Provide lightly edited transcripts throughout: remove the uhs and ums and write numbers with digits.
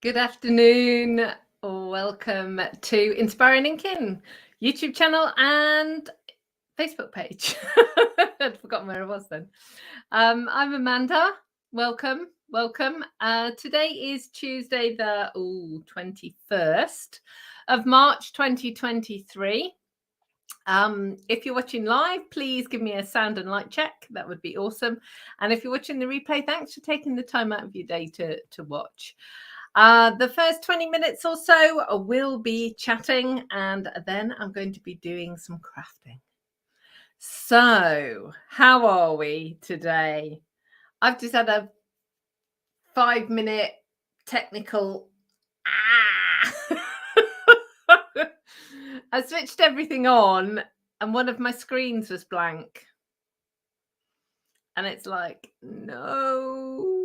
Good afternoon. Welcome to Inspiring Inking YouTube channel and Facebook page. I'd forgotten where I was then. I'm Amanda. Welcome. Today is Tuesday, the 21st of March 2023. If you're watching live, please give me a sound and light check. That would be awesome. And if you're watching the replay, thanks for taking the time out of your day to watch. The first 20 minutes or so we'll be chatting, and then I'm going to be doing some crafting. So, how are we today? I've just had a 5-minute technical. I switched everything on, and one of my screens was blank. And it's like, no.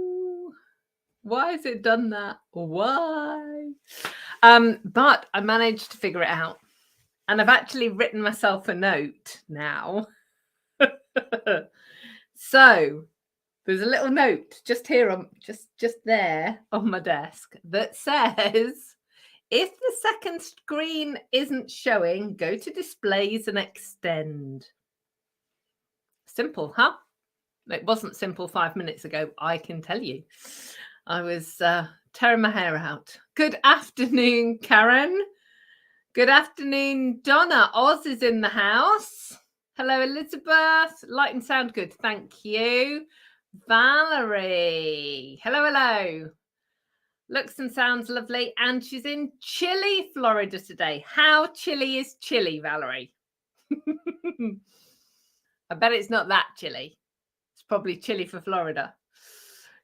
Why has it done that? Why? But I managed to figure it out. And I've actually written myself a note now. So there's a little note just here on just there on my desk that says, if the second screen isn't showing, go to displays and extend. Simple, huh? It wasn't simple 5 minutes ago, I can tell you. I was tearing my hair out. Good afternoon, Karen. Good afternoon, Donna. Oz is in the house. Hello, Elizabeth. Light and sound good. Thank you. Valerie. Hello. Looks and sounds lovely. And she's in chilly Florida today. How chilly is chilly, Valerie? I bet it's not that chilly. It's probably chilly for Florida.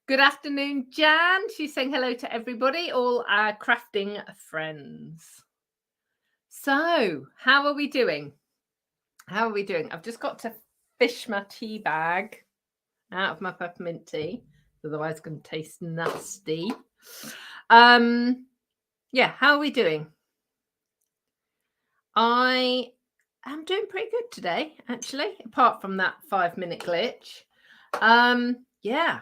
Good afternoon, Jan. She's saying hello to everybody, all our crafting friends. So, how are we doing? I've just got to fish my tea bag out of my peppermint tea, otherwise it's going to taste nasty. Yeah, how are we doing? I am doing pretty good today, actually, apart from that 5-minute glitch. Yeah.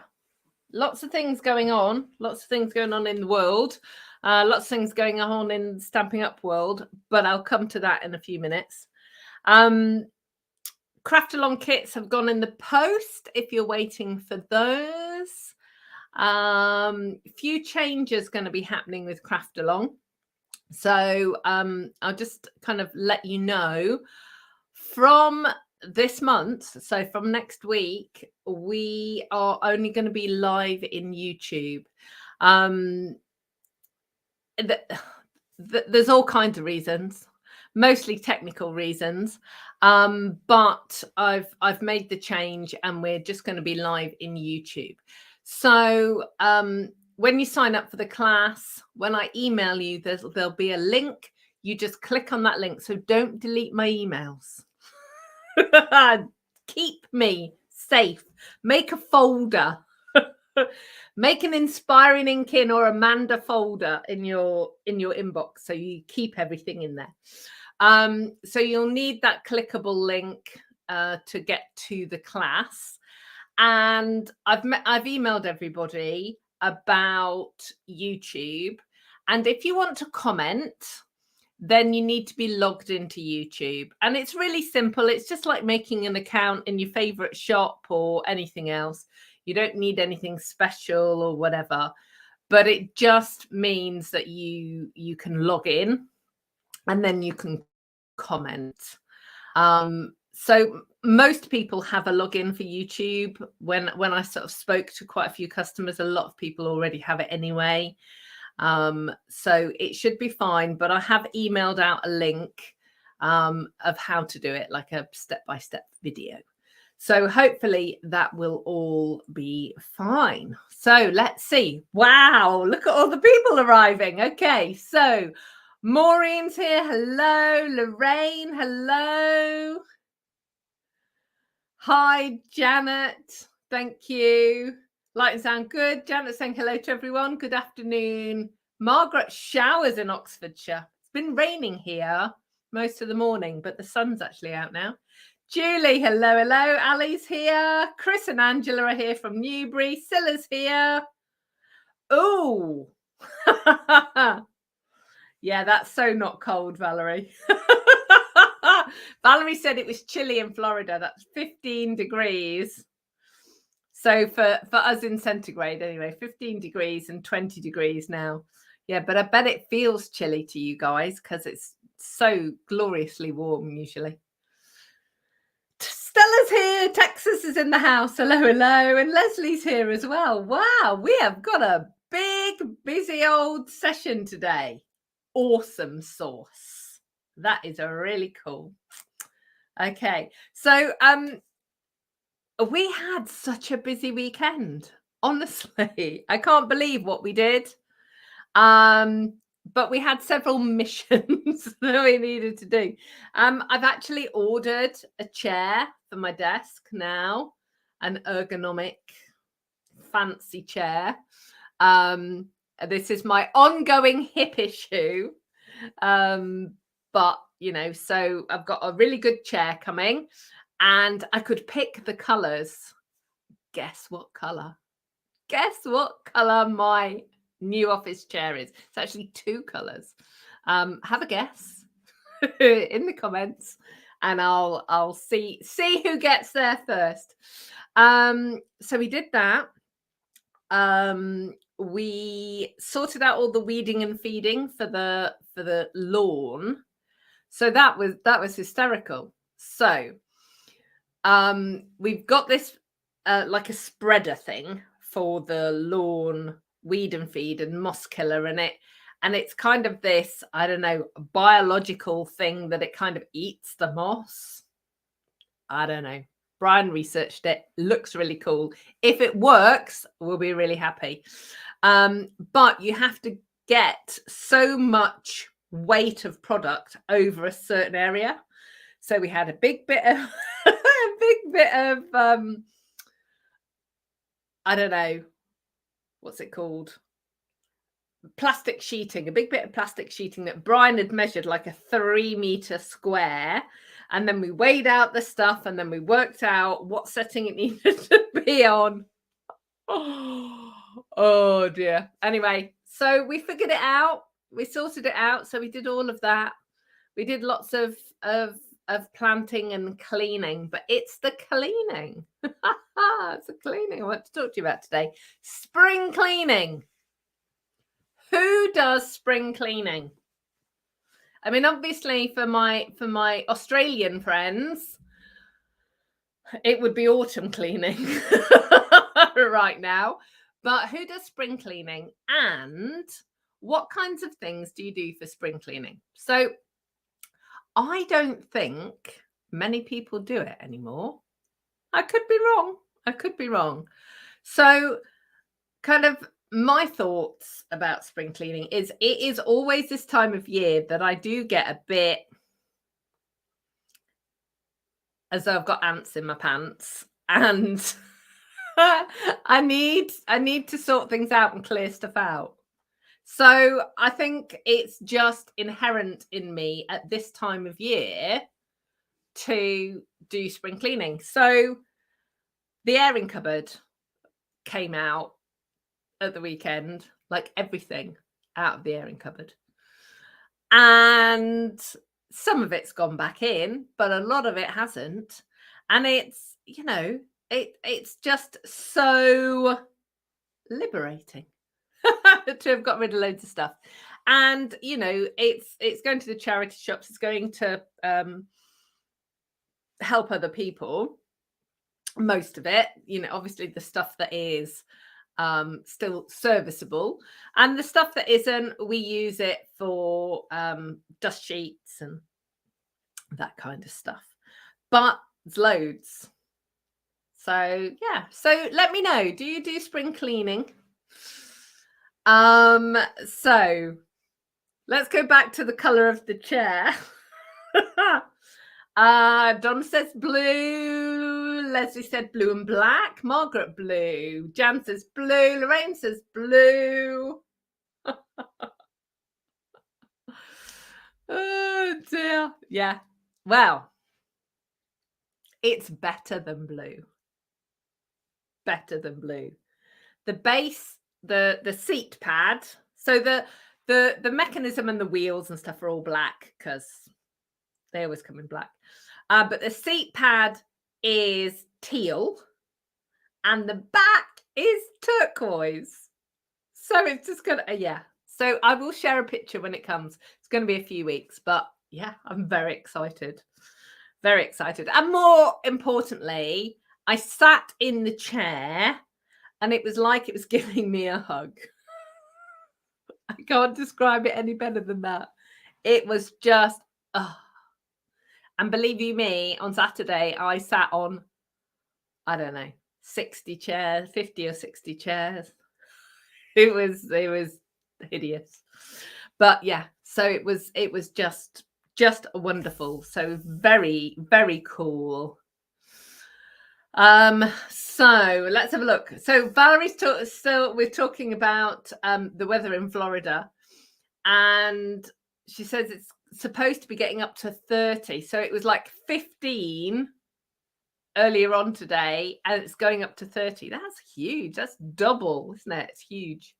Lots of things going on in the world, lots of things going on in Stampin' Up world, but I'll come to that in a few minutes. Craft along kits have gone in the post if you're waiting for those. Few changes going to be happening with craft along. So I'll just kind of let you know from this month, so from next week, we are only going to be live in YouTube. There's all kinds of reasons, mostly technical reasons, but I've made the change, and we're just going to be live in YouTube. So when you sign up for the class, when I email you, there'll be a link. You just click on that link. So don't delete my emails. Keep me safe. Make a folder. Make an Inspiring Inking or Amanda folder in your inbox, so you keep everything in there. So you'll need that clickable link to get to the class. And I've emailed everybody about YouTube, and if you want to comment, then you need to be logged into YouTube. And it's really simple. It's just like making an account in your favorite shop or anything else. You don't need anything special or whatever, but it just means that you can log in and then you can comment. So most people have a login for YouTube. When I sort of spoke to quite a few customers, a lot of people already have it anyway. So it should be fine, but I have emailed out a link of how to do it, like a step-by-step video. So hopefully that will all be fine. So let's see. Wow, look at all the people arriving. Okay, so Maureen's here. Hello. Lorraine, hello. Hi, Janet. Thank you. Light and sound good. Janet saying hello to everyone. Good afternoon. Margaret showers in Oxfordshire. It's been raining here most of the morning, but the sun's actually out now. Julie, hello. Ali's here. Chris and Angela are here from Newbury. Silla's here. Oh, Yeah, that's so not cold, Valerie. Valerie said it was chilly in Florida. That's 15 degrees. So for us in centigrade, anyway, 15 degrees and 20 degrees now. Yeah, but I bet it feels chilly to you guys because it's so gloriously warm usually. Stella's here. Texas is in the house. Hello, hello. And Leslie's here as well. Wow, we have got a big, busy old session today. Awesome sauce. That is a really cool. Okay, so we had such a busy weekend. Honestly, I can't believe what we did. But we had several missions that we needed to do. I've actually ordered a chair for my desk now, an ergonomic, fancy chair. This is my ongoing hip issue. But so I've got a really good chair coming, and I could pick the colors. Guess what color? Guess what color my new office chair is? It's actually 2 colors. Have a guess in the comments, and I'll see who gets there first. So we did that. We sorted out all the weeding and feeding for the lawn. So that was hysterical. So we've got this like a spreader thing for the lawn weed and feed and moss killer in it, and it's kind of this, I don't know, biological thing that it kind of eats the moss. I don't know. Brian researched it. Looks really cool. If it works, we'll be really happy. But you have to get so much weight of product over a certain area. So we had a big bit of I don't know, what's it called? Plastic sheeting, a big bit of plastic sheeting that Brian had measured like a 3-meter square. And then we weighed out the stuff, and then we worked out what setting it needed to be on. Oh dear. Anyway, so we figured it out. We sorted it out. So we did all of that. We did lots of planting and cleaning, but it's the cleaning. It's the cleaning I want to talk to you about today. Spring cleaning. Who does spring cleaning? I mean, obviously for my Australian friends, it would be autumn cleaning right now. But who does spring cleaning, and what kinds of things do you do for spring cleaning? So I don't think many people do it anymore. I could be wrong. So kind of my thoughts about spring cleaning is it is always this time of year that I do get a bit as though I've got ants in my pants, and I need to sort things out and clear stuff out. So I think it's just inherent in me at this time of year to do spring cleaning. So the airing cupboard came out at the weekend, like everything out of the airing cupboard. And some of it's gone back in, but a lot of it hasn't. And it's, it's just so liberating to have got rid of loads of stuff. And it's going to the charity shops, it's going to help other people, most of it, obviously the stuff that is still serviceable, and the stuff that isn't, we use it for dust sheets and that kind of stuff. But there's loads. So yeah, so let me know, do you do spring cleaning? So let's go back to the color of the chair. Don says blue. Leslie said blue and black. Margaret blue. Jan says blue. Lorraine says blue. Oh dear. Yeah. Well, it's better than blue. Better than blue. The base, the seat pad. So the mechanism and the wheels and stuff are all black because they always come in black. But the seat pad is teal and the back is turquoise. So it's just gonna, yeah. So I will share a picture when it comes. It's going to be a few weeks, but yeah, I'm very excited. Very excited. And more importantly, I sat in the chair and it was like it was giving me a hug. I can't describe it any better than that. It was just, oh. And believe you me, on Saturday, I sat on, I don't know, 60 chairs, 50 or 60 chairs. It was hideous. But yeah, so it was just wonderful. So very, very cool. So let's have a look. So Valerie's we're talking about the weather in Florida, and she says it's supposed to be getting up to 30. So it was like 15 earlier on today, and it's going up to 30. That's huge. That's double, isn't it? It's huge.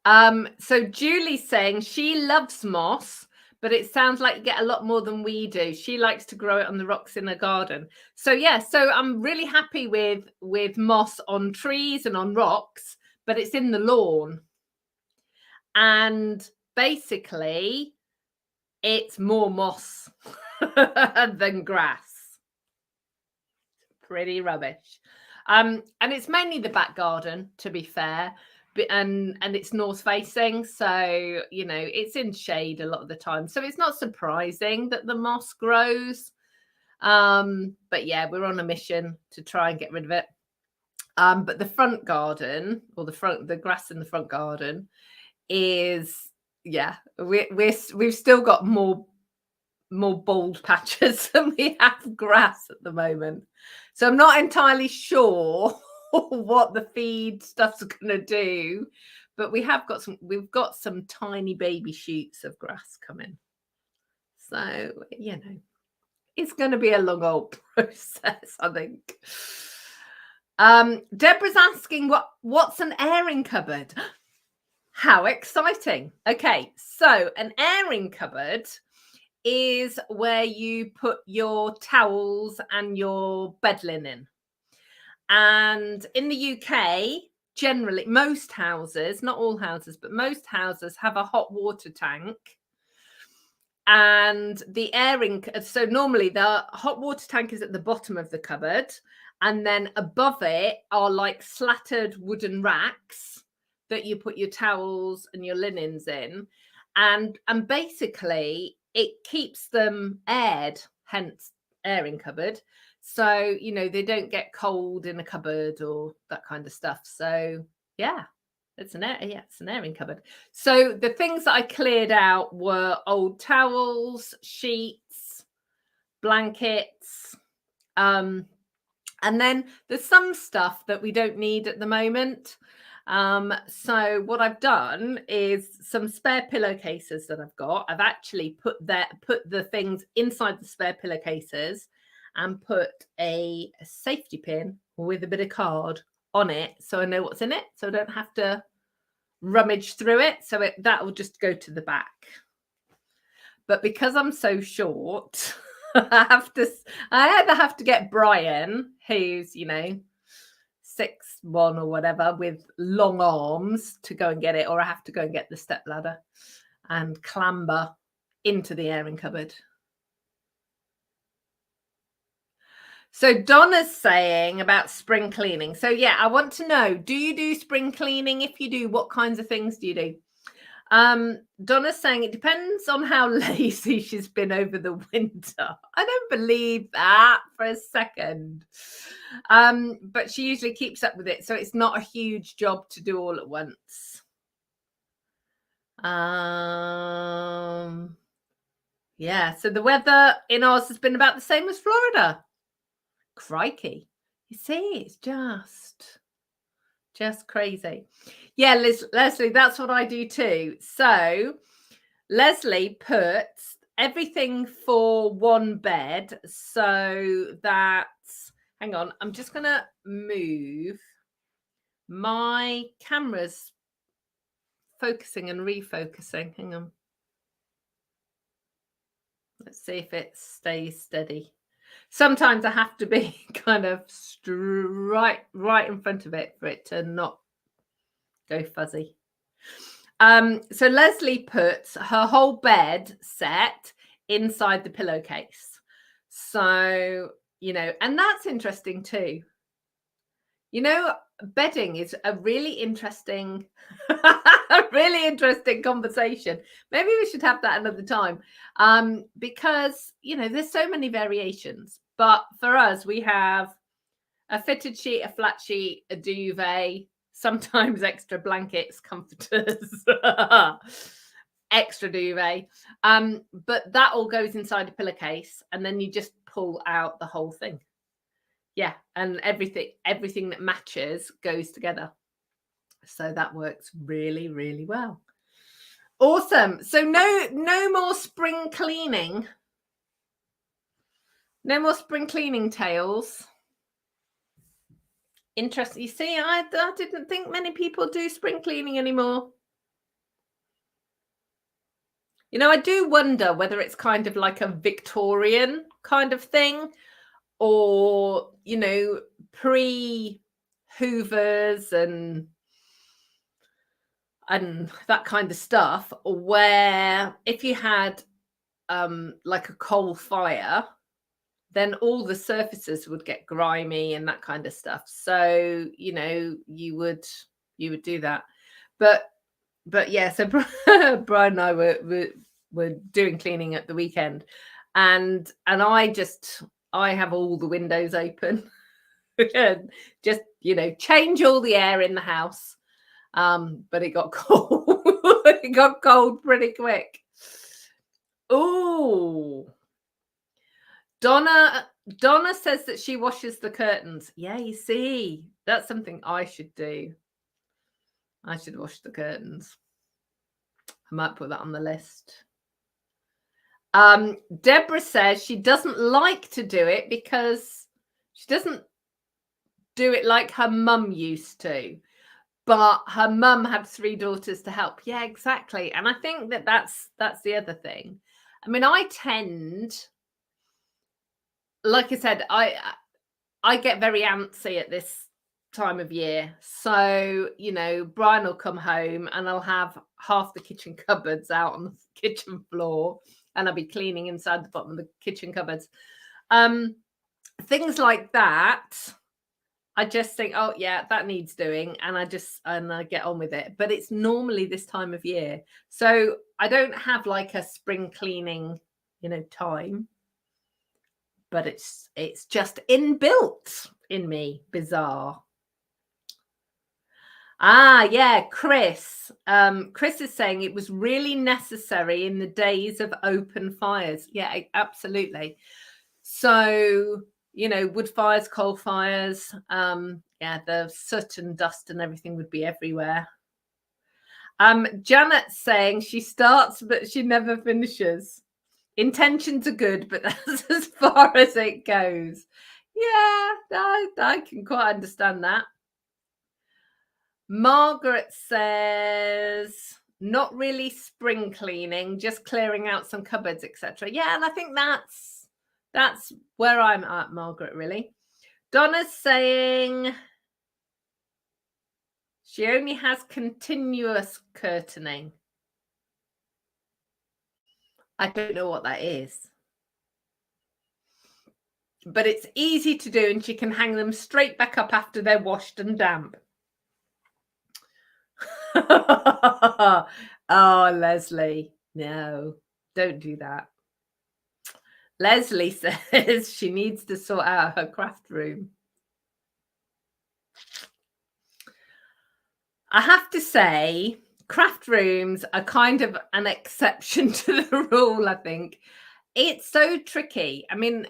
So Julie's saying she loves moss, but it sounds like you get a lot more than we do. She likes to grow it on the rocks in her garden. So yeah, so I'm really happy with moss on trees and on rocks, but it's in the lawn. And basically, it's more moss than grass. Pretty rubbish. And it's mainly the back garden, to be fair. And it's north facing, so you know it's in shade a lot of the time, so it's not surprising that the moss grows. But yeah, we're on a mission to try and get rid of it. But the front garden, or the grass in the front garden is, yeah, we've still got more bald patches than we have grass at the moment, so I'm not entirely sure what the feed stuff's going to do, but we've got some tiny baby shoots of grass coming, so you know it's going to be a long old process, I think. Deborah's asking what's an airing cupboard. How exciting. Okay, so an airing cupboard is where you put your towels and your bed linen. And in the UK, generally, most houses, not all houses, but most houses have a hot water tank. And the airing, so normally the hot water tank is at the bottom of the cupboard. And then above it are like slatted wooden racks that you put your towels and your linens in. And basically it keeps them aired, hence airing cupboard. So, you know, they don't get cold in a cupboard or that kind of stuff. So, yeah, it's an airing cupboard. So the things that I cleared out were old towels, sheets, blankets. And then there's some stuff that we don't need at the moment. So what I've done is some spare pillowcases that I've got. I've actually put the things inside the spare pillowcases and put a safety pin with a bit of card on it, so I know what's in it, so I don't have to rummage through it. So that will just go to the back. But because I'm so short, I either have to get Brian, who's 6'1" or whatever, with long arms, to go and get it, or I have to go and get the step ladder and clamber into the airing cupboard. So Donna's saying about spring cleaning. So yeah, I want to know, do you do spring cleaning? If you do, what kinds of things do you do? Donna's saying it depends on how lazy she's been over the winter. I don't believe that for a second. But she usually keeps up with it, so it's not a huge job to do all at once. Yeah, so the weather in Oz has been about the same as Florida. Crikey. You see, it's just crazy. Yeah, Leslie, that's what I do too. So Leslie puts everything for one bed, so that, hang on, I'm just going to move My camera's focusing and refocusing. Hang on. Let's see if it stays steady. Sometimes I have to be kind of right in front of it for it to not go fuzzy. So Leslie puts her whole bed set inside the pillowcase. So, you know, and that's interesting too. You know, bedding is a really interesting, a really interesting conversation. Maybe we should have that another time, because, you know, there's so many variations. But for us, we have a fitted sheet, a flat sheet, a duvet, sometimes extra blankets, comforters, extra duvet. But that all goes inside a pillowcase, and then you just pull out the whole thing. Yeah, and everything that matches goes together. So that works really, really well. Awesome. So no more spring cleaning. No more spring cleaning tales. Interesting. You see, I didn't think many people do spring cleaning anymore. You know, I do wonder whether it's kind of like a Victorian kind of thing, or, you know, pre-Hoovers and that kind of stuff, where if you had like a coal fire, then all the surfaces would get grimy and that kind of stuff. So, you know, you would do that. But yeah, so Brian and I were doing cleaning at the weekend, and I have all the windows open. Just, you know, change all the air in the house. But it got cold. It got cold pretty quick. Oh, Donna says that she washes the curtains. Yeah, you see, that's something I should do. I should wash the curtains. I might put that on the list. Deborah says she doesn't like to do it because she doesn't do it like her mum used to. But her mum had 3 daughters to help. Yeah, exactly. And I think that that's the other thing. I mean, I tend, like I said, I get very antsy at this time of year. So, you know, Brian will come home and I'll have half the kitchen cupboards out on the kitchen floor, and I'll be cleaning inside the bottom of the kitchen cupboards. Things like that. I just think, oh yeah, that needs doing, and I get on with it. But it's normally this time of year, so I don't have like a spring cleaning, you know, time. But it's just inbuilt in me. Bizarre. Ah, yeah, Chris. Chris is saying it was really necessary in the days of open fires. Yeah, absolutely. So, you know, wood fires, coal fires, yeah, the soot and dust and everything would be everywhere. Janet's saying she starts but she never finishes. Intentions are good, but that's as far as it goes. Yeah, I can quite understand that. Margaret says not really spring cleaning, just clearing out some cupboards, etc. Yeah, and I think that's where I'm at, Margaret, really. Donna's saying she only has continuous curtaining. I don't know what that is. But it's easy to do, and she can hang them straight back up after they're washed and damp. Oh, Leslie, no, don't do that. Leslie says she needs to sort out her craft room. I have to say, craft rooms are kind of an exception to the rule, I think. It's so tricky. I mean,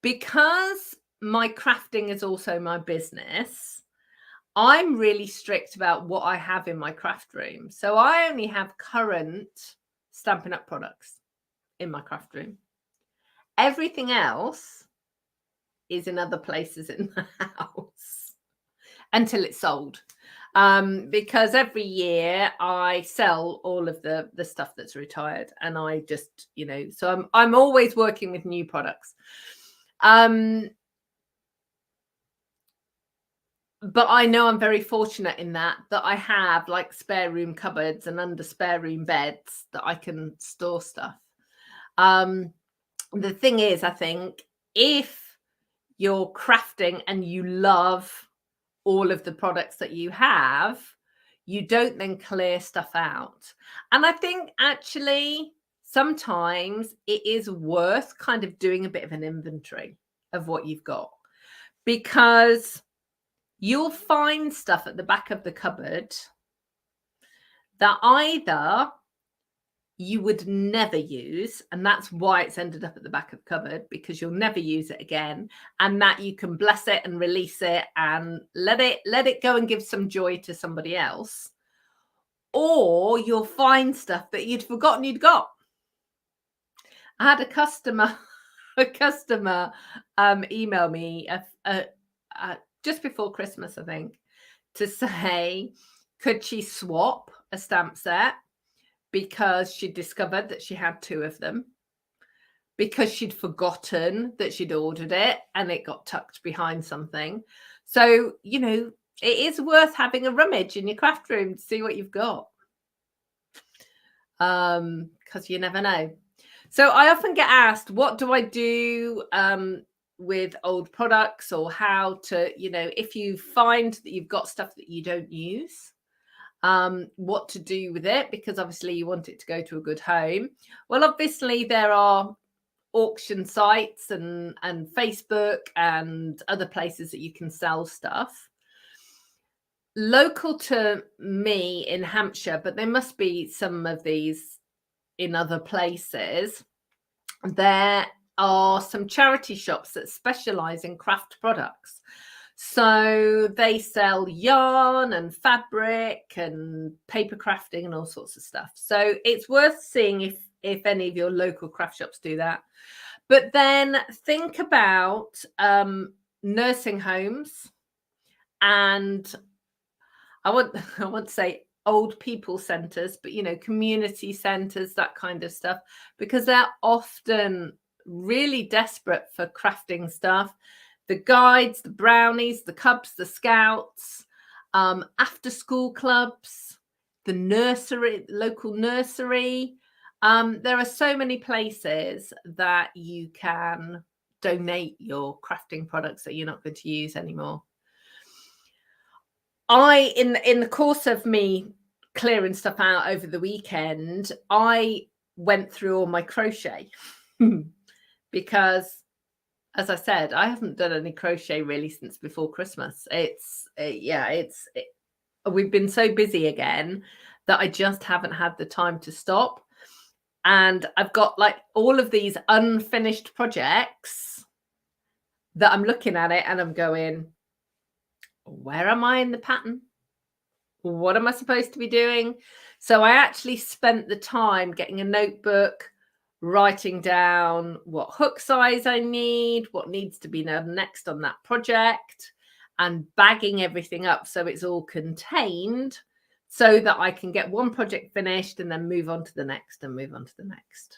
because my crafting is also my business, I'm really strict about what I have in my craft room. So I only have current Stampin' Up products in my craft room. Everything else is in other places in the house. until it's sold. Because every year I sell all of the stuff that's retired, and I just, so I'm always working with new products. But I know I'm very fortunate in that I have like spare room cupboards and under spare room beds that I can store stuff. The thing is, I think if you're crafting and you love all of the products that you have, you don't then clear stuff out. And I think actually sometimes it is worth kind of doing a bit of an inventory of what you've got, because you'll find stuff at the back of the cupboard that either you would never use, and that's why it's ended up at the back of the cupboard, because you'll never use it again, and that you can bless it and release it and let it go and give some joy to somebody else. Or you'll find stuff that you'd forgotten you'd got. I had a customer email me just before Christmas, I think, to say, could she swap a stamp set, because she discovered that she had 2 of them, because she'd forgotten that she'd ordered it and it got tucked behind something. So, it is worth having a rummage in your craft room to see what you've got, because you never know. So I often get asked, what do I do with old products, or how to, if you find that you've got stuff that you don't use, what to do with it, because obviously you want it to go to a good home. Well, obviously there are auction sites and Facebook and other places that you can sell stuff. Local to me in Hampshire, but there must be some of these in other places, there are some charity shops that specialize in craft products. So they sell yarn and fabric and paper crafting and all sorts of stuff. So it's worth seeing if any of your local craft shops do that. But then think about nursing homes, and I want to say old people centres, but community centres, that kind of stuff, because they're often really desperate for crafting stuff. The guides, the brownies, the cubs, the scouts, after school clubs, the nursery, local nursery. There are so many places that you can donate your crafting products that you're not going to use anymore. In the course of me clearing stuff out over the weekend, I went through all my crochet because, as I said, I haven't done any crochet really since before Christmas. We've been so busy again that I just haven't had the time to stop. And I've got like all of these unfinished projects that I'm looking at it and I'm going, where am I in the pattern? What am I supposed to be doing? So I actually spent the time getting a notebook, writing down what hook size I need, what needs to be done next on that project, and bagging everything up so it's all contained, so that I can get one project finished and then move on to the next and move on to the next.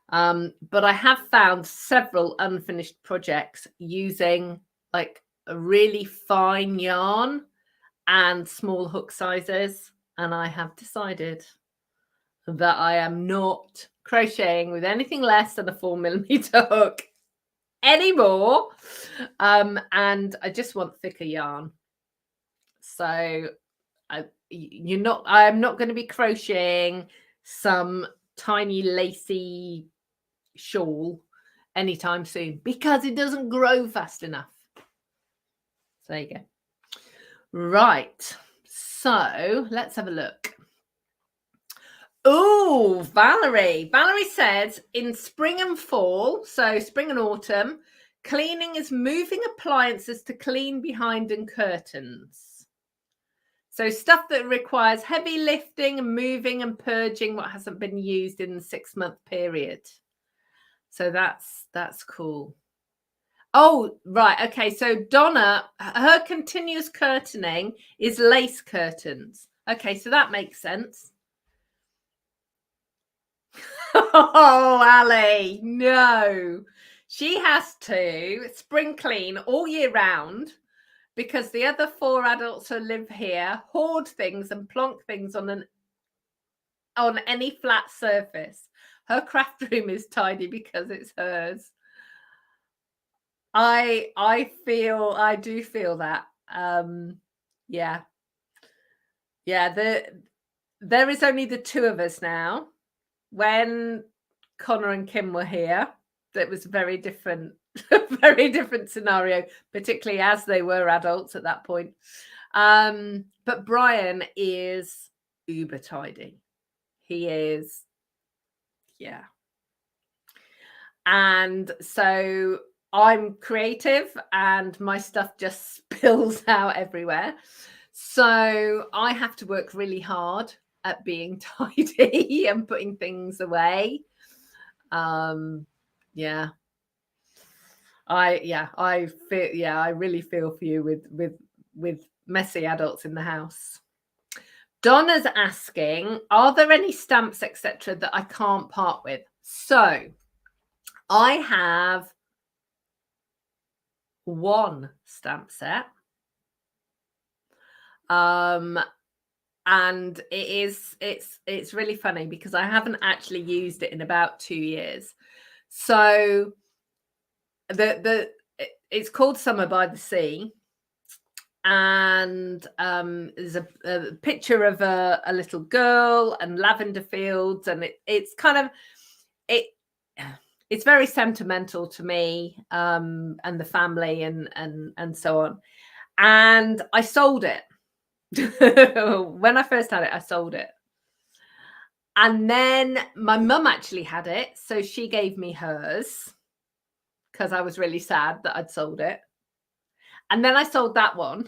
But I have found several unfinished projects using like a really fine yarn and small hook sizes, and I have decided that I am not crocheting with anything less than a 4mm hook anymore, and I just want thicker yarn. So I'm not going to be crocheting some tiny lacy shawl anytime soon, because it doesn't grow fast enough. So there you go. Right, so let's have a look. Oh, Valerie said in spring and fall, so spring and autumn, cleaning is moving appliances to clean behind and curtains. So stuff that requires heavy lifting and moving and purging what hasn't been used in the 6-month period. So that's cool. Oh, right. Okay. So Donna, her continuous curtaining is lace curtains. Okay. So that makes sense. Oh, Ali, no. She has to spring clean all year round because the other 4 adults who live here hoard things and plonk things on any flat surface. Her craft room is tidy because it's hers. I do feel that. Yeah. There is only the 2 of us now. When Connor and Kim were here, that was a very different scenario, particularly as they were adults at that point. But Brian is uber tidy. He is, yeah. And so I'm creative and my stuff just spills out everywhere. So I have to work really hard at being tidy and putting things away. Yeah. I really feel for you with messy adults in the house. Donna's asking, are there any stamps, etc., that I can't part with? So I have 1 stamp set. And it's really funny because I haven't actually used it in about 2 years. So it's called Summer by the Sea, and there's a picture of a little girl and lavender fields, and it's kind of it's very sentimental to me, and the family and so on. And I sold it. When I first had it, I sold it. And then my mum actually had it, so she gave me hers because I was really sad that I'd sold it. And then I sold that one.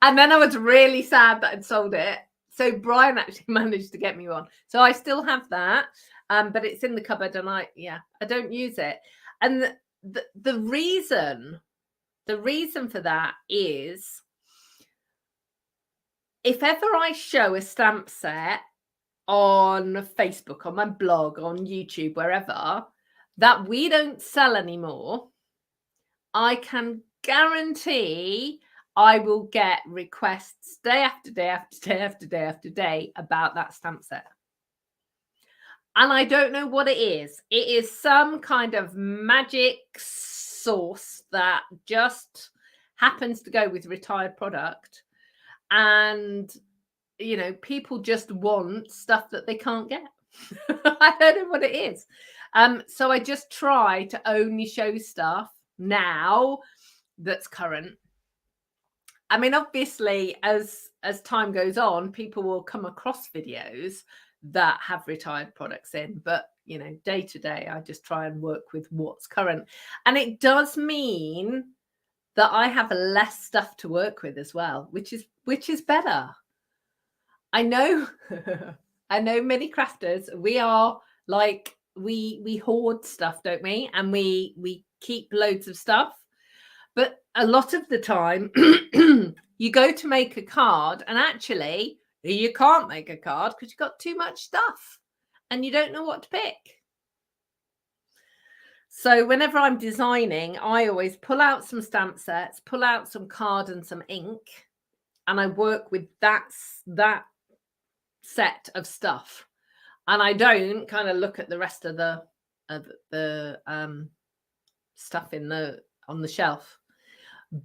And then I was really sad that I'd sold it. So Brian actually managed to get me one. So I still have that, but it's in the cupboard and I don't use it. And the reason for that is, if ever I show a stamp set on Facebook, on my blog, on YouTube, wherever, that we don't sell anymore, I can guarantee I will get requests day after day after day after day after day about that stamp set. And I don't know what it is. It is some kind of magic sauce that just happens to go with retired product. And, people just want stuff that they can't get. I don't know what it is. So I just try to only show stuff now that's current. I mean, obviously, as time goes on, people will come across videos that have retired products in, but day to day, I just try and work with what's current. And it does mean that I have less stuff to work with as well, which is better. I know many crafters, we are like, we hoard stuff, don't we? And we keep loads of stuff. But a lot of the time you go to make a card and actually you can't make a card because you've got too much stuff and you don't know what to pick. So whenever I'm designing, I always pull out some stamp sets, pull out some card and some ink, and I work with that set of stuff. And I don't kind of look at the rest of the stuff on the shelf.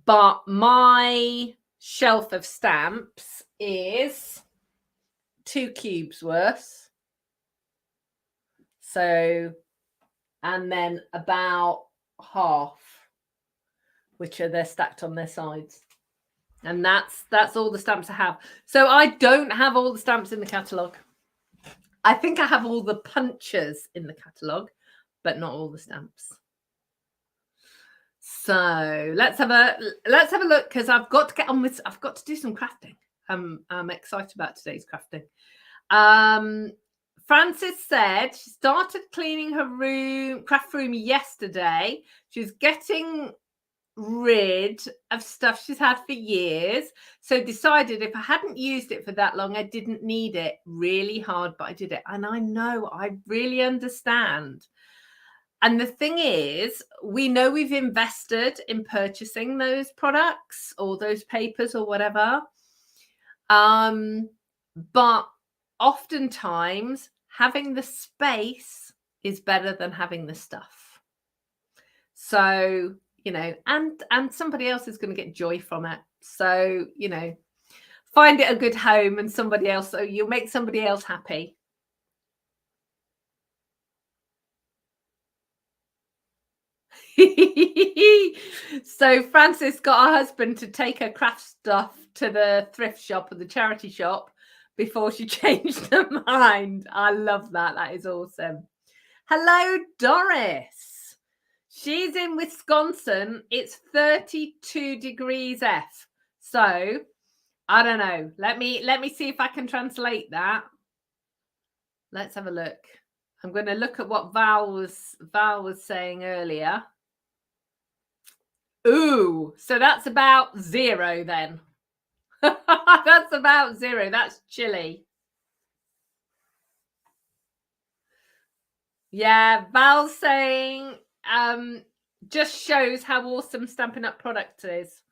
But my shelf of stamps is 2 cubes worth. So, and then about half, which they're stacked on their sides. And that's all the stamps I have. So I don't have all the stamps in the catalogue. I think I have all the punches in the catalogue, but not all the stamps. So let's have a look, because I've got to get on with. I've got to do some crafting. I'm excited about today's crafting. Frances said she started cleaning her craft room yesterday. She's getting rid of stuff she's had for years. So decided if I hadn't used it for that long, I didn't need it. Really hard, but I did it. And I know, I really understand. And the thing is, we know we've invested in purchasing those products or those papers or whatever. But oftentimes having the space is better than having the stuff. So, you know, and somebody else is going to get joy from it. So, you know, find it a good home and somebody else, so you'll make somebody else happy. So Frances got her husband to take her craft stuff to the thrift shop or the charity shop before she changed her mind. I love that. That is awesome. Hello, Doris. She's in Wisconsin. It's 32 degrees F. So I don't know. Let me see if I can translate that. Let's have a look. I'm going to look at what Val was saying earlier. Ooh, so that's about 0 then. That's about 0. That's chilly. Yeah, Val's saying just shows how awesome Stampin' Up! Product is.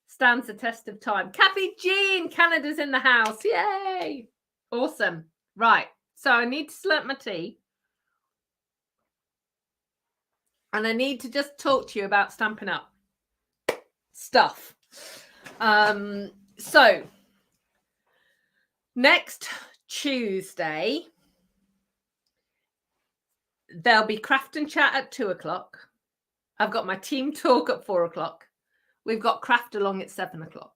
Stands the test of time. Kathy Jean, Canada's in the house. Yay! Awesome. Right. So I need to slurp my tea. And I need to just talk to you about Stampin' Up! Stuff. So next Tuesday, there'll be craft and chat at 2:00. I've got my team talk at 4:00. We've got craft along at 7:00.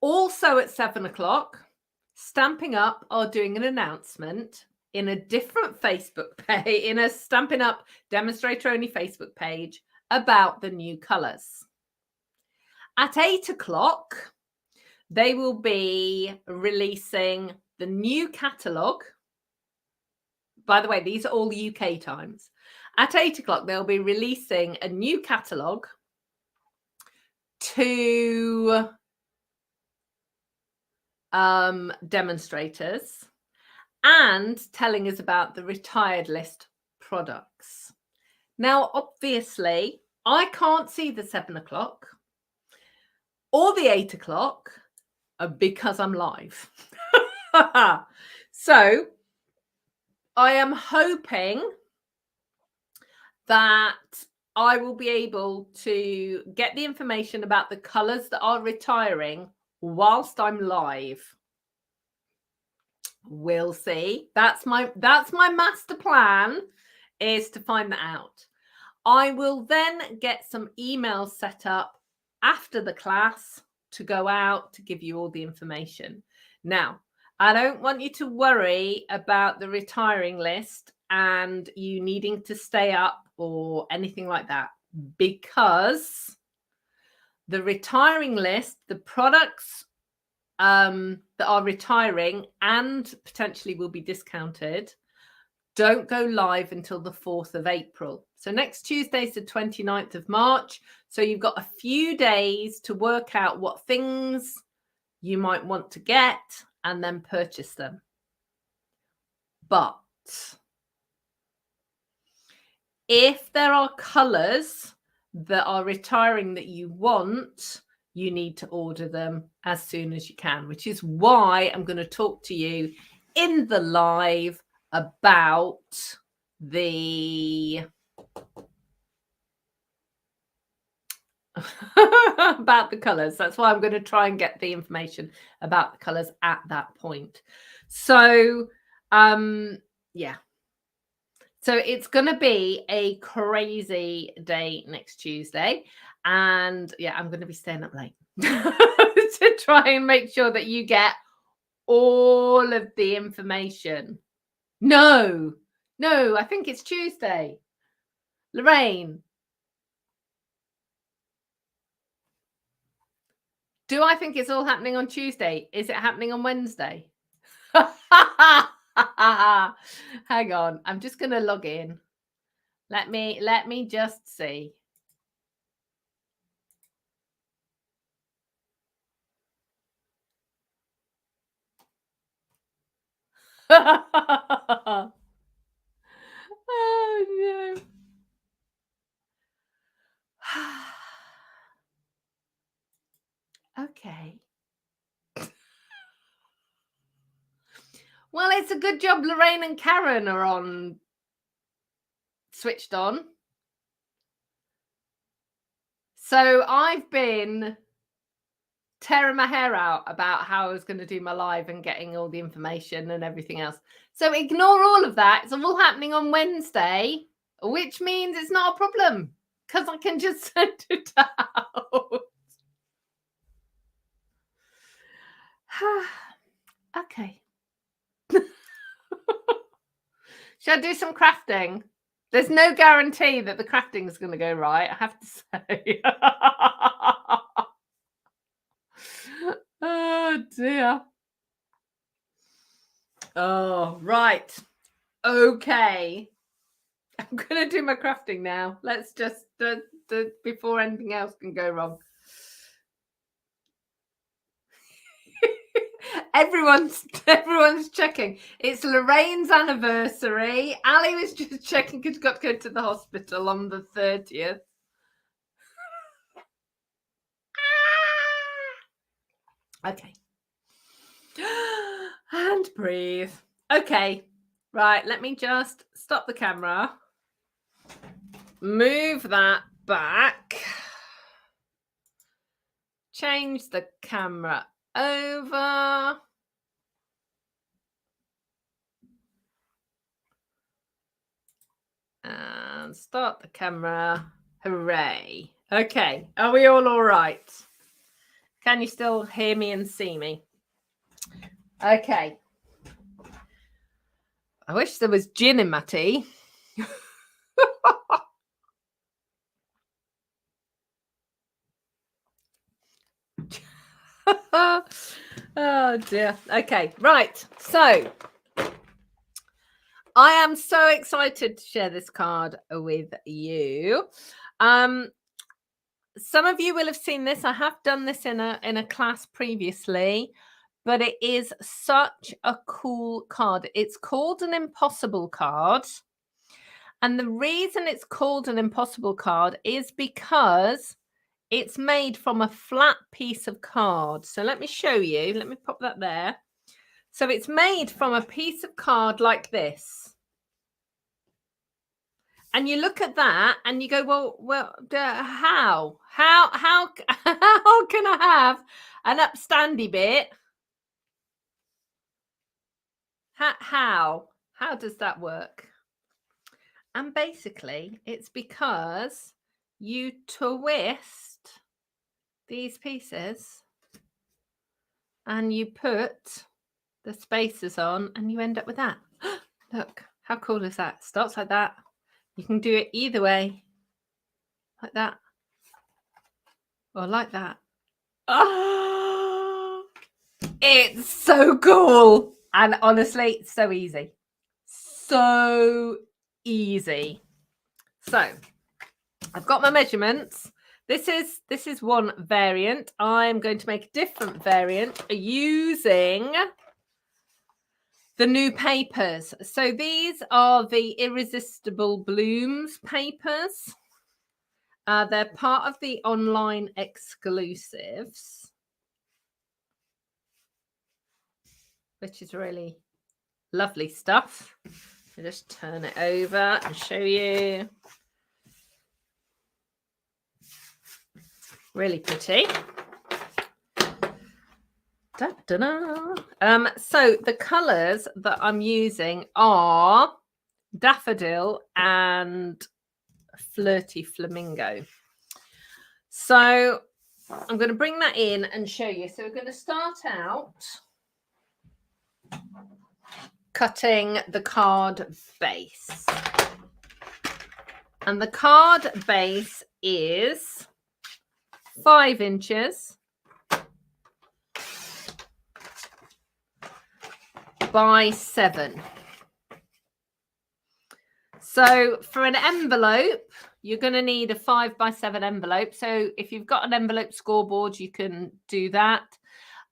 Also at 7:00, Stampin' Up are doing an announcement in a different Facebook page, in a Stampin' Up demonstrator only Facebook page about the new colors. At 8:00, they will be releasing the new catalogue. By the way, these are all UK times. At 8:00, they'll be releasing a new catalogue to demonstrators and telling us about the retired list products. Now, obviously, I can't see the 7:00 or the 8:00 because I'm live. So I am hoping that I will be able to get the information about the colors that are retiring whilst I'm live. We'll see. That's my master plan, is to find that out. I will then get some emails set up after the class to go out to give you all the information. Now, I don't want you to worry about the retiring list and you needing to stay up or anything like that, because the retiring list, the products that are retiring and potentially will be discounted, don't go live until the 4th of April. So next Tuesday is the 29th of March. So you've got a few days to work out what things you might want to get and then purchase them. But if there are colors that are retiring that you want, you need to order them as soon as you can, which is why I'm going to talk to you in the live about the about the colors. That's why I'm going to try and get the information about the colors at that point. So yeah, so it's going to be a crazy day next Tuesday, and yeah, I'm going to be staying up late to try and make sure that you get all of the information. No, I think it's Tuesday. Lorraine, do I think it's all happening on Tuesday? Is it happening on Wednesday? Hang on, I'm just going to log in. Let me just see. Oh no. Okay. Well, it's a good job Lorraine and Karen are on, switched on. So I've been tearing my hair out about how I was going to do my live and getting all the information and everything else. So ignore all of that. It's all happening on Wednesday, which means it's not a problem because I can just send it out. Okay. Should I do some crafting? There's no guarantee that the crafting is going to go right, I have to say. Oh dear. Oh, right. Okay. I'm going to do my crafting now. Let's just, before anything else can go wrong. Everyone's checking. It's Lorraine's anniversary. Ali was just checking because got to go to the hospital on the 30th. Okay. And breathe. Okay. Right. Let me just stop the camera. Move that back. Change the camera over. And start the camera. Hooray. Okay. Are we all right? Can you still hear me and see me? Okay. I wish there was gin in my tea. Oh dear. Okay, right. So I am so excited to share this card with you. Some of you will have seen this. I have done this in a class previously, but it is such a cool card. It's called an impossible card. And the reason it's called an impossible card is because it's made from a flat piece of card. So let me show you. Let me pop that there. So it's made from a piece of card like this. And you look at that and you go, well, how can I have an upstandy bit? How does that work? And basically, it's because you twist these pieces and you put the spacers on and you end up with that. Look, how cool is that? Starts like that. You can do it either way, like that, or like that. Oh, it's so cool. And honestly, it's so easy. So easy. So I've got my measurements. This is one variant. I'm going to make a different variant using the new papers. So these are the Irresistible Blooms papers. They're part of the online exclusives, which is really lovely stuff. I'll just turn it over and show you. Really pretty. So the colours that I'm using are Daffodil and Flirty Flamingo. So I'm going to bring that in and show you. So we're going to start out cutting the card base. And the card base is 5 inches by 7. So for an envelope, you're going to need a 5 by 7 envelope. So if you've got an envelope scoreboard, you can do that.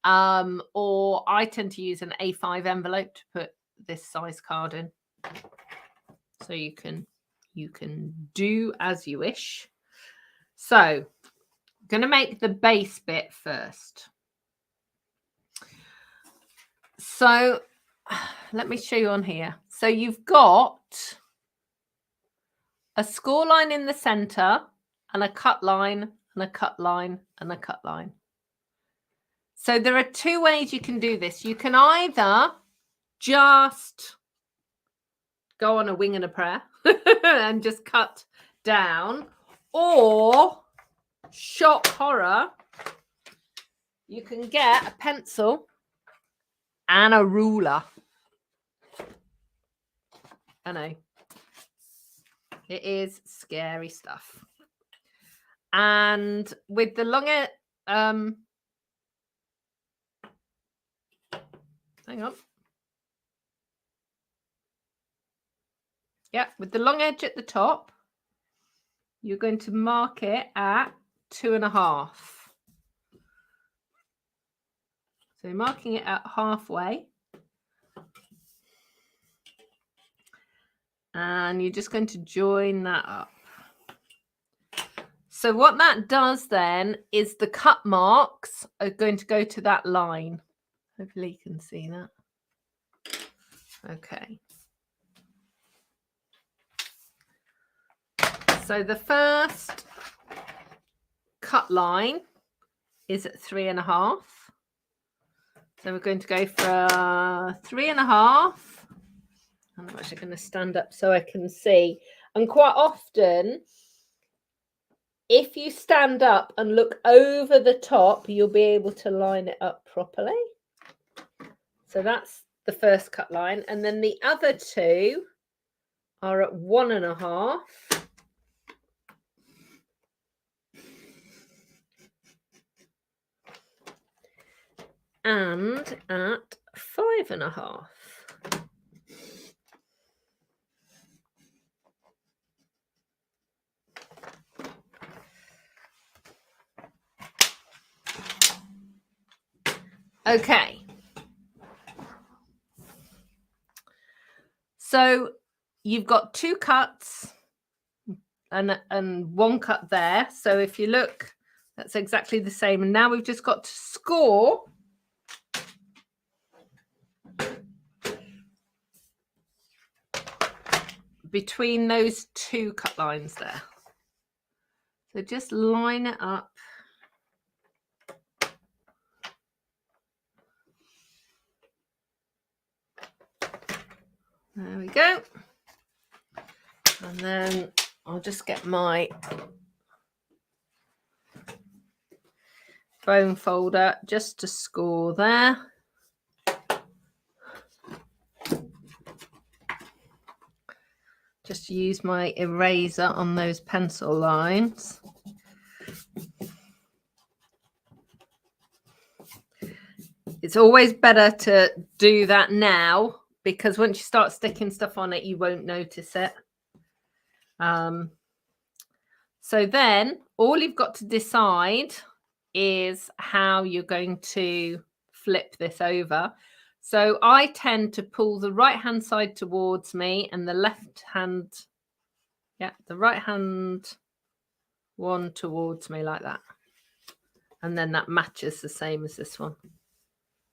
Or I tend to use an A5 envelope to put this size card in. So you can do as you wish. So I'm going to make the base bit first. So let me show you on here. So you've got a score line in the center and a cut line and a cut line and a cut line. So there are 2 ways you can do this. You can either just go on a wing and a prayer and just cut down, or shock horror, you can get a pencil and a ruler. I know. It is scary stuff. And with the longer, hang on. Yeah, with the long edge at the top, you're going to mark it at 2.5. So you're marking it at halfway. And you're just going to join that up. So what that does then is the cut marks are going to go to that line. Hopefully you can see that. Okay. So the first cut line is at 3.5. So we're going to go for 3.5. I'm actually going to stand up so I can see. And quite often, if you stand up and look over the top, you'll be able to line it up properly. So that's the first cut line. And then the other 2 are at 1.5. And at 5.5. Okay. So you've got 2 cuts and 1 cut there. So if you look, that's exactly the same. And now we've just got to score between those 2 cut lines there. So just line it up. There we go. And then I'll just get my bone folder just to score there. Just use my eraser on those pencil lines. It's always better to do that now, because once you start sticking stuff on it, you won't notice it. So then all you've got to decide is how you're going to flip this over. So I tend to pull the right hand side towards me and the left hand, the right hand one towards me like that. And then that matches the same as this one.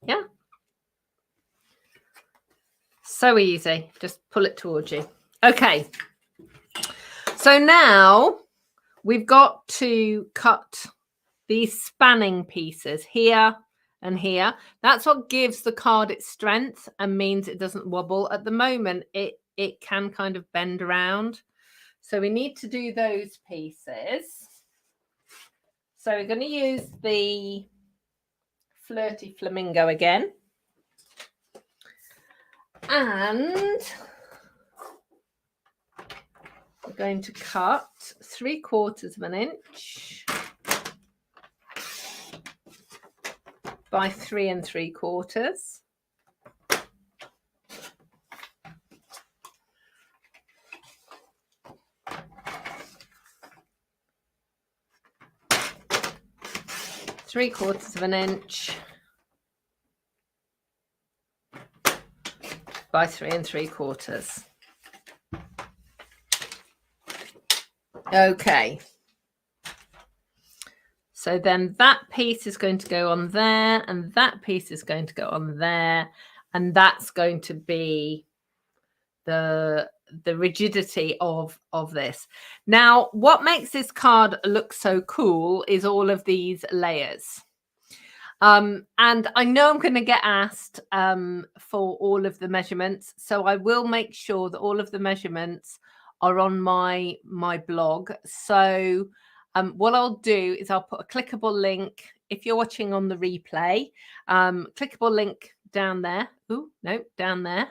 Yeah. So easy. Just pull it towards you. Okay. So now we've got to cut these spanning pieces here and here. That's what gives the card its strength and means it doesn't wobble. At the moment, it can kind of bend around. So we need to do those pieces. So we're going to use the Flirty Flamingo again. And we're going to cut 3/4 inch by 3 3/4. 3/4 inch by 3 3/4. Okay. So then that piece is going to go on there, and that piece is going to go on there, and that's going to be the rigidity of this. Now, what makes this card look so cool is all of these layers. And I know I'm going to get asked for all of the measurements, so I will make sure that all of the measurements are on my blog. So what I'll do is I'll put a clickable link. If you're watching on the replay, clickable link down there. Oh, no, down there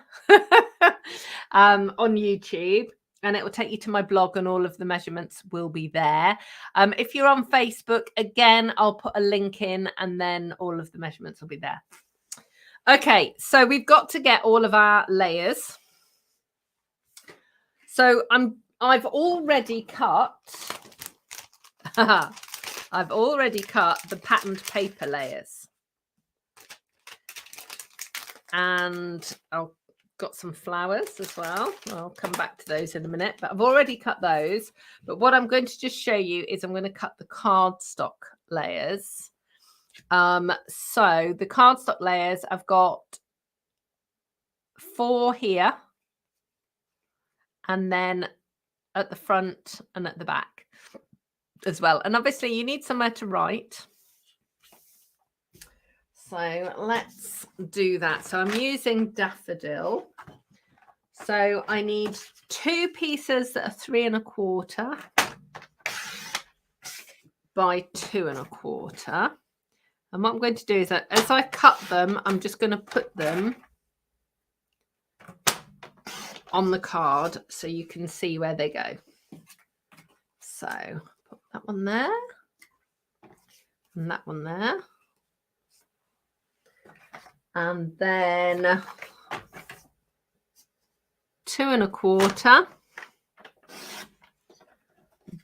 on YouTube. And it will take you to my blog, and all of the measurements will be there. If you're on Facebook, again, I'll put a link in, and then all of the measurements will be there. Okay, so we've got to get all of our layers. So I've already cut. I've already cut the patterned paper layers, and I've got some flowers as well. I'll come back to those in a minute, but I've already cut those. But what I'm going to just show you is I'm going to cut the cardstock layers. So the cardstock layers, I've got 4 here, and then at the front and at the back as well. And obviously you need somewhere to write. So let's do that. So I'm using daffodil. So I need 2 pieces that are 3 1/4 by 2 1/4. And what I'm going to do is that as I cut them, I'm just going to put them on the card so you can see where they go. So put that one there and that one there. And then 2 1/4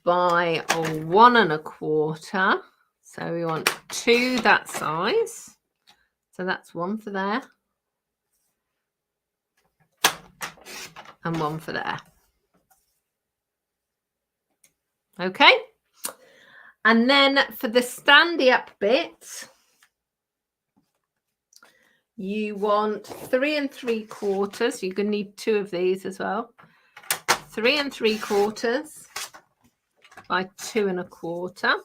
by 1 1/4. So we want 2 that size. So that's 1 for there and 1 for there. Okay. And then for the standy up bit, you want 3 3/4. You're going to need 2 of these as well. 3 3/4 by 2 1/4.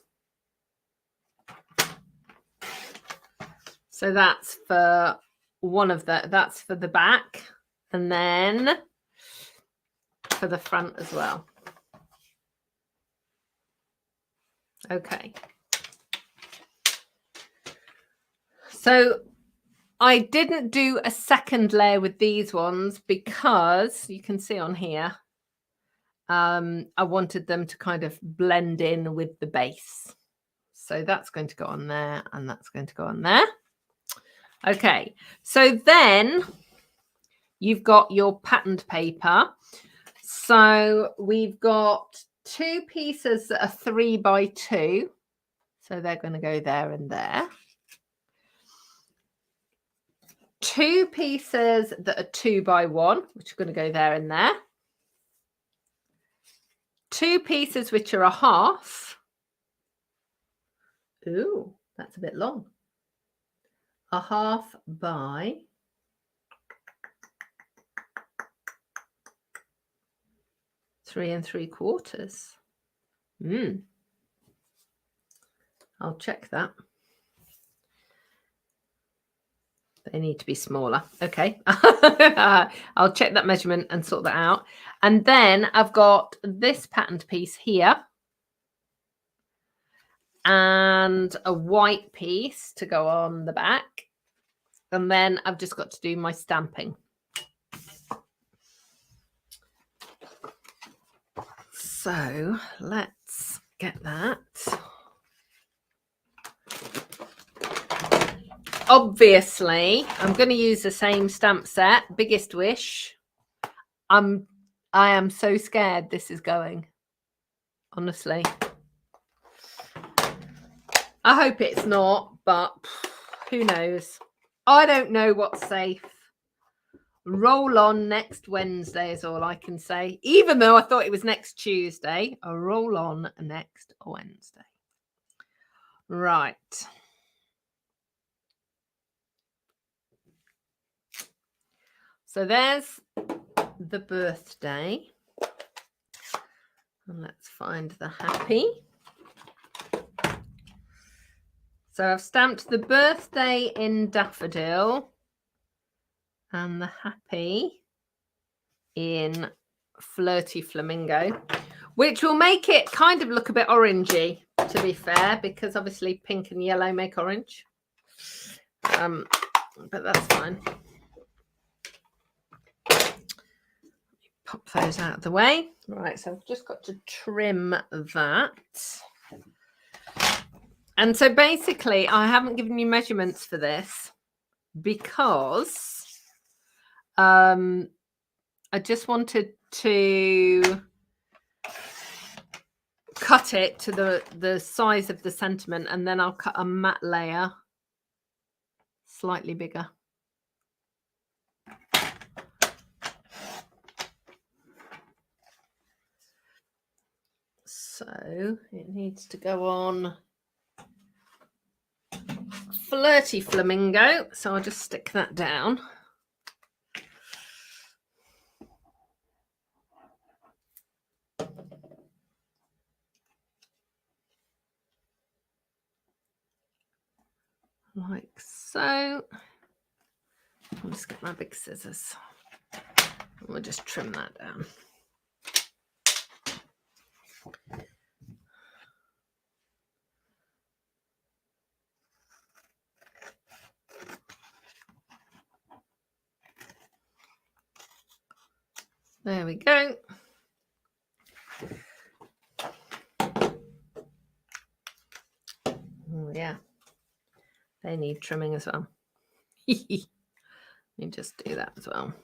So that's for one of that's for the back, and then for the front as well. Okay. So I didn't do a second layer with these ones because you can see on here, I wanted them to kind of blend in with the base. So that's going to go on there, and that's going to go on there. Okay, so then you've got your patterned paper. So we've got 2 pieces that are 3 by 2. So they're going to go there and there. 2 pieces that are 2 by 1, which are going to go there and there. 2 pieces which are a half. Ooh, that's a bit long. A half by 3 3/4. I'll check that. They need to be smaller. Okay. I'll check that measurement and sort that out. And then I've got this patterned piece here and a white piece to go on the back. And then I've just got to do my stamping. So let's get that. Obviously, I'm going to use the same stamp set, Biggest Wish. I am so scared this is going, honestly. I hope it's not, but who knows? I don't know what's safe. Roll on next Wednesday is all I can say. Even though I thought it was next Tuesday, a roll on next Wednesday. Right. So there's the birthday. And let's find the happy. So I've stamped the birthday in daffodil and the happy in flirty flamingo, which will make it kind of look a bit orangey, to be fair, because obviously pink and yellow make orange. But that's fine. Pop those out of the way. Right, so I've just got to trim that. And so basically, I haven't given you measurements for this because I just wanted to cut it to the size of the sentiment, and then I'll cut a matte layer slightly bigger. So it needs to go on flirty flamingo, so I'll just stick that down. Like so. I'll just get my big scissors. We'll just trim that down. There we go. Oh, yeah. They need trimming as well. Let me just do that as well.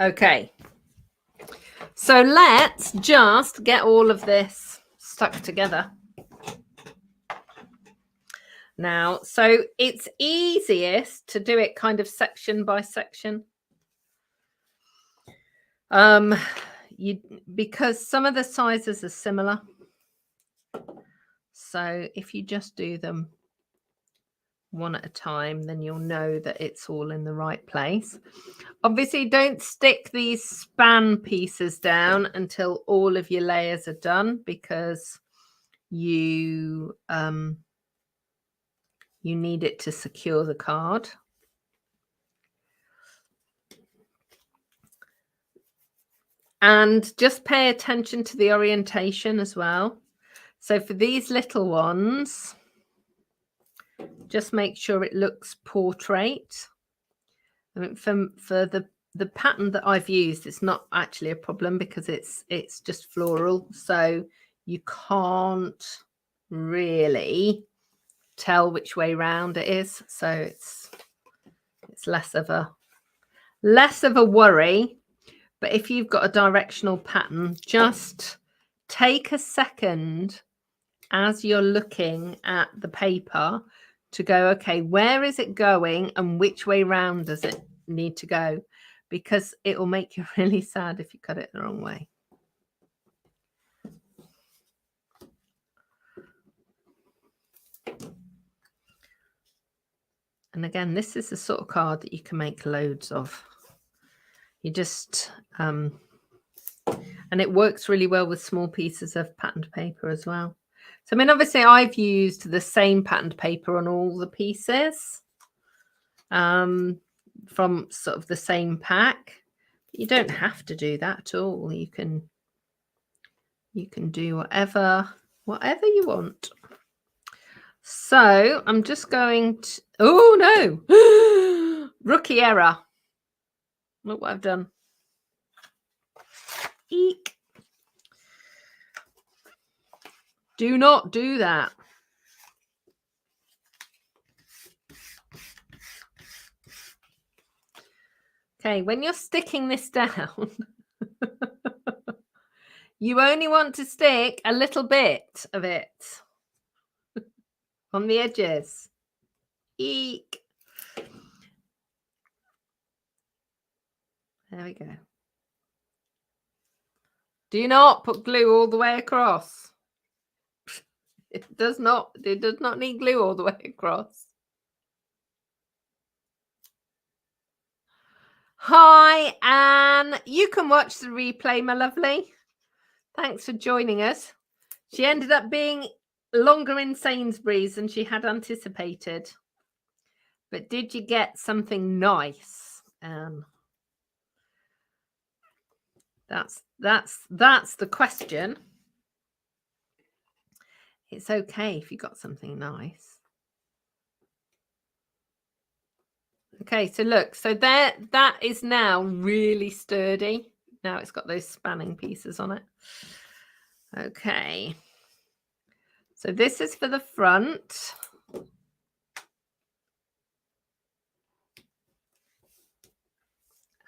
Okay. So let's just get all of this stuck together. Now, so it's easiest to do it kind of section by section. Because some of the sizes are similar. So if you just do them one at a time, then you'll know that it's all in the right place. Obviously, don't stick these span pieces down until all of your layers are done, because you need it to secure the card. And just pay attention to the orientation as well. So for these little ones, just make sure it looks portrait. I mean, for the pattern that I've used, it's not actually a problem because it's just floral, so you can't really tell which way round it is. So it's less of a worry. But if you've got a directional pattern, just take a second as you're looking at the paper to go, okay, where is it going and which way round does it need to go? Because it will make you really sad if you cut it the wrong way. And again, this is the sort of card that you can make loads of. You just, and it works really well with small pieces of patterned paper as well. So, I mean, obviously I've used the same patterned paper on all the pieces from sort of the same pack. But you don't have to do that at all. You can do whatever you want. So I'm just going to, oh no, rookie error. Look what I've done. Eek. Do not do that. Okay, when you're sticking this down, you only want to stick a little bit of it. on the edges. Eek. There we go. Do not put glue all the way across. It does not need glue all the way across. Hi, Anne. You can watch the replay, my lovely. Thanks for joining us. She ended up being longer in Sainsbury's than she had anticipated. But did you get something nice? That's the question. It's okay if you got something nice. Okay, so look, so there, that is now really sturdy. Now it's got those spanning pieces on it. Okay. So this is for the front.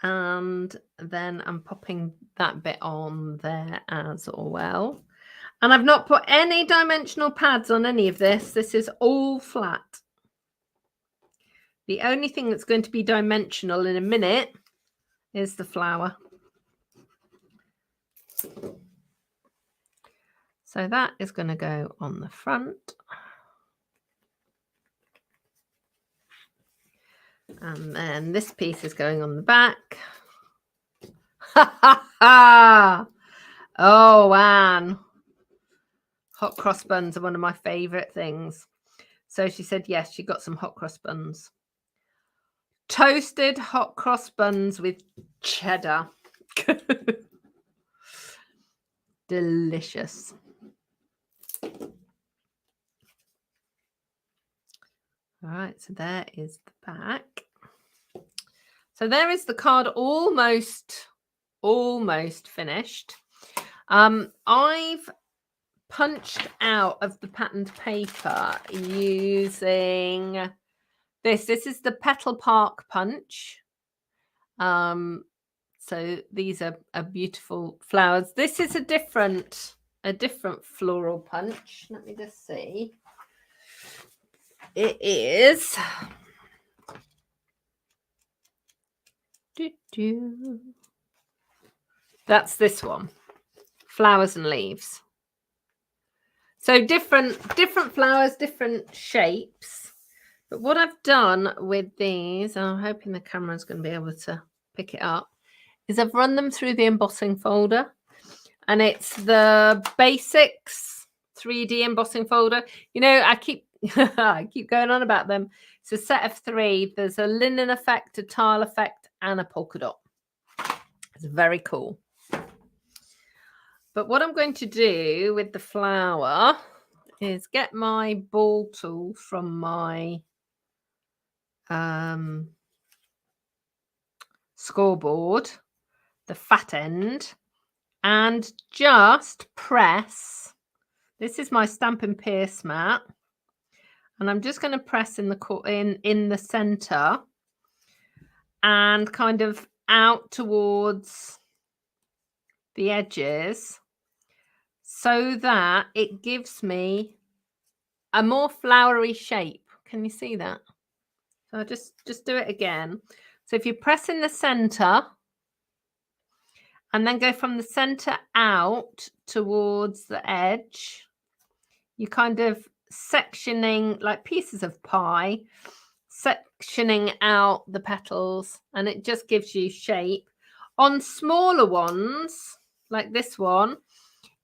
And then I'm popping that bit on there as well. And I've not put any dimensional pads on any of this. This is all flat. The only thing that's going to be dimensional in a minute is the flower. So that is going to go on the front. And then this piece is going on the back. Ha ha ha! Oh, Anne. Hot cross buns are one of my favourite things. So she said, yes, she got some hot cross buns. Toasted hot cross buns with cheddar. Delicious. All right, so there is the back. So there is the card almost finished. I've punched out of the patterned paper using this. This is the Petal Park punch. So these are beautiful flowers. This is a different floral punch. Let me just see. It is that's this one. Flowers and leaves. So different flowers, different shapes. But what I've done with these, and I'm hoping the camera's going to be able to pick it up, is I've run them through the embossing folder. And it's the Basics 3D embossing folder. You know, I keep going on about them. It's a set of 3. There's a linen effect, a tile effect, and a polka dot. It's very cool. But what I'm going to do with the flower is get my ball tool from my scoreboard, the fat end, and just press. This is my Stampin' Pierce mat, and I'm just going to press in the center and kind of out towards the edges, so that it gives me a more flowery shape. Can you see that? So I'll just do it again. So if you press in the center and then go from the center out towards the edge, you kind of sectioning like pieces of pie, sectioning out the petals, and it just gives you shape. On smaller ones like this one,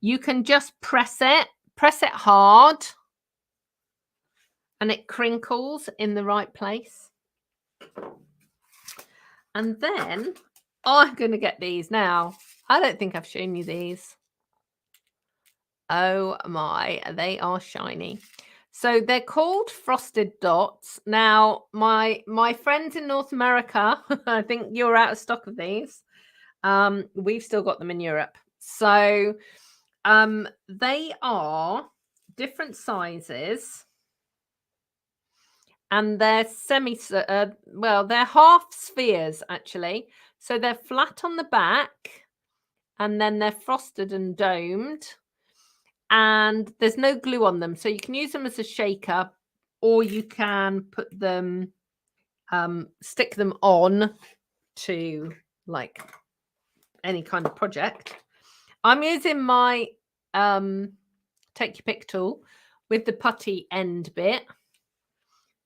you can just press it hard, and it crinkles in the right place. And then I'm going to get these now. I don't think I've shown you these. Oh my, they are shiny. So they're called frosted dots. Now, my friends in North America, I think you're out of stock of these. We've still got them in Europe. So they are different sizes, and they're they're half spheres actually. So they're flat on the back, and then they're frosted and domed, and there's no glue on them, so you can use them as a shaker. or you can put them, stick them on to like any kind of project. I'm using my take your pick tool with the putty end bit,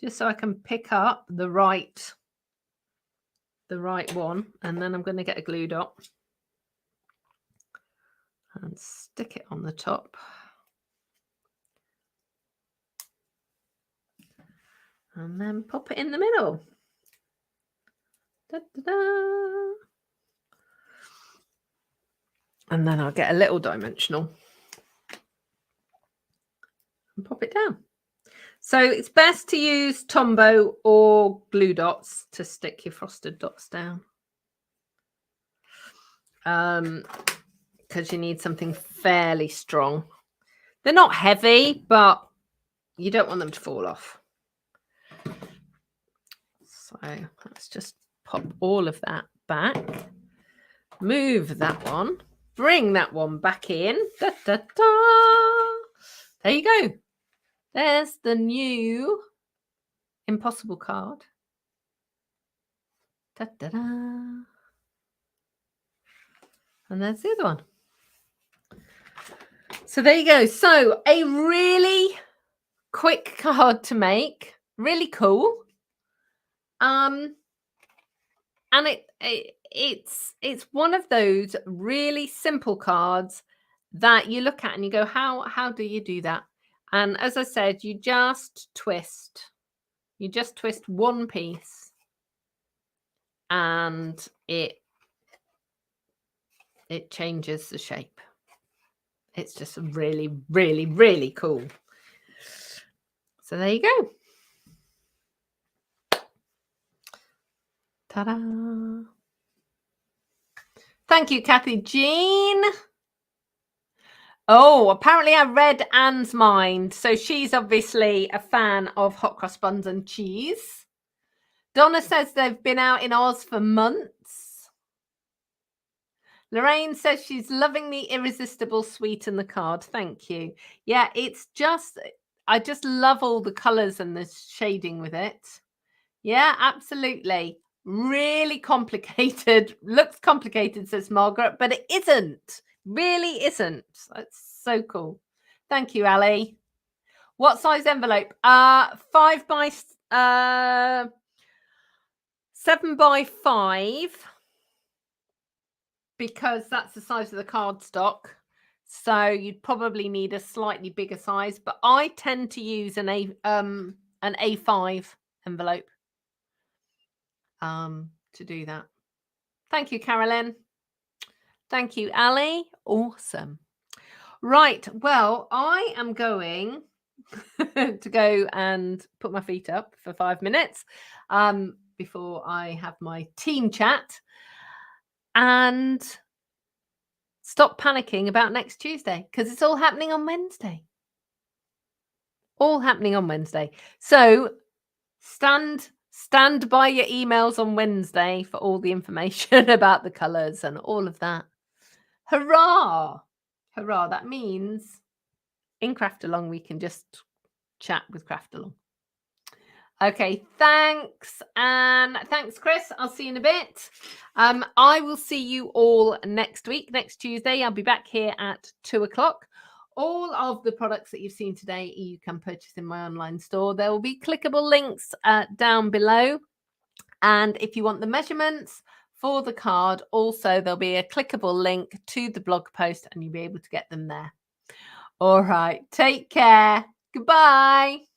just so I can pick up the right one, and then I'm going to get a glue dot and stick it on the top. And then pop it in the middle. Da, da, da. And then I'll get a little dimensional and pop it down. So it's best to use Tombow or glue dots to stick your frosted dots down. Because you need something fairly strong. They're not heavy, but you don't want them to fall off. So let's just pop all of that back. Move that one. Bring that one back in. Da, da, da. There you go. There's the new Impossible card. Da, da, da. And there's the other one. So there you go. So a really quick card to make. Really cool. And it's one of those really simple cards that you look at and you go, how do you do that? And as I said, you just twist one piece, and it changes the shape. It's just really, really, really cool. So there you go. Ta-da. Thank you, Kathy Jean. Oh, apparently I read Anne's mind. So she's obviously a fan of hot cross buns and cheese. Donna says they've been out in Oz for months. Lorraine says she's loving the irresistible sweet in the card. Thank you. Yeah, I just love all the colors and the shading with it. Yeah, absolutely. Really complicated. Looks complicated, says Margaret, but it isn't. Really isn't. That's so cool. Thank you, Ali. What size envelope? 5 by 7 by 5, because that's the size of the cardstock. So you'd probably need a slightly bigger size, but I tend to use an A5 envelope to do that. Thank you, Carolyn. Thank you, Ali. Awesome. Right. Well, I am going to go and put my feet up for 5 minutes before I have my team chat, and stop panicking about next Tuesday, because it's all happening on Wednesday. All happening on Wednesday. So stand by your emails on Wednesday for all the information about the colours and all of that. Hurrah! Hurrah. That means in Craft Along we can just chat with Craft Along. Okay, thanks. And thanks, Chris. I'll see you in a bit. I will see you all next week, next Tuesday. I'll be back here at 2:00. All of the products that you've seen today, you can purchase in my online store. There will be clickable links down below. And if you want the measurements for the card, also there'll be a clickable link to the blog post, and you'll be able to get them there. All right, take care. Goodbye.